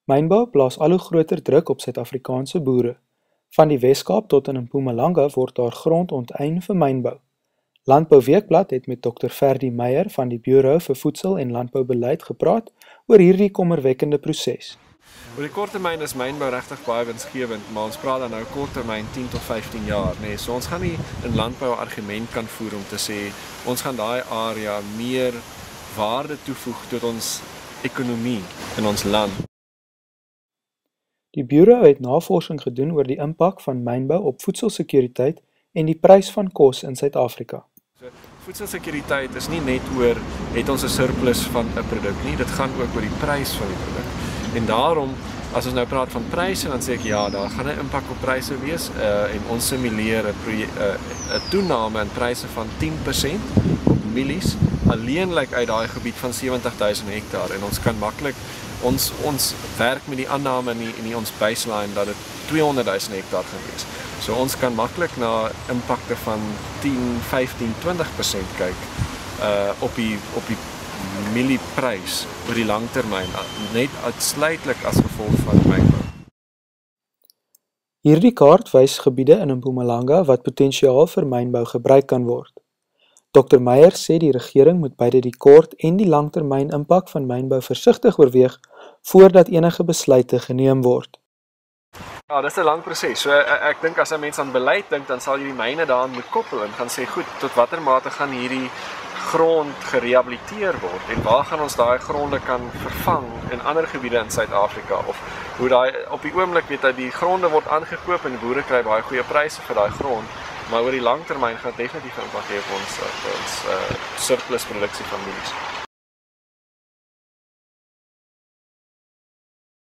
Mynbou plaas al hoe groter druk op Suid-Afrikaanse boere. Van die Wes-Kaap tot in Mpumalanga word daar grond onteien vir mynbou. Landbou Weekblad het met Dr. Ferdi Meyer van die Bureau vir Voedsel en Landboubeleid gepraat oor hierdie kommerwekkende proses. Oor die korttermyn is mynbou regtig baie winsgewend, maar ons praat dan nou korttermyn 10 tot 15 jaar, nee. So ons gaan nie in landbou 'n argument kan voer om te sê ons gaan daai area meer waarde toevoeg tot ons ekonomie in ons land. Die Bureau het navorsing gedoen oor die impak van mynbou op voedselsekuriteit en die prys van kos in Suid-Afrika. So, voedselsekuriteit is nie net oor het ons 'n surplus van 'n produk nie, dit gaan ook oor die prys van die produk. En daarom, as ons nou praat van pryse, dan sê ek ja, daar gaan 'n impak op pryse wees en ons simuleer 'n toename in pryse van 10% op mielies, alleenlik uit daai gebied van 70,000 hektaar en ons kan maklik ons werk met die aanname in ons baseline dat dit 200,000 hektaar gaan wees. So ons kan maklik na impakte van 10, 15, 20% kyk op die mielieprys oor die langtermyn, net uitsluitlik as gevolg van mynbou. Hierdie kaart wys gebiede in Mpumalanga wat potensiaal vir mynbou gebruik kan word. Dr. Meyer sê die regering moet beide die kort en die langtermyn impak van mynbou versigtig oorweeg voordat enige besluite geneem word. Ja, dis 'n lang proses. So ek dink as 'n mens aan beleid dink, dan sal jy die myne daaraan moet koppel en gaan sê, goed, tot watter mate gaan hierdie grond gerehabiliteer word en waar gaan ons daai gronde kan vervang in ander gebiede in Suid-Afrika of hoe daai op die oomblik weet dat die gronde word aangekoop en die boere kry baie goeie pryse vir daai grond, maar oor die langtermyn gaan dit definitief 'n impak hê op ons surplus produksie van mielies.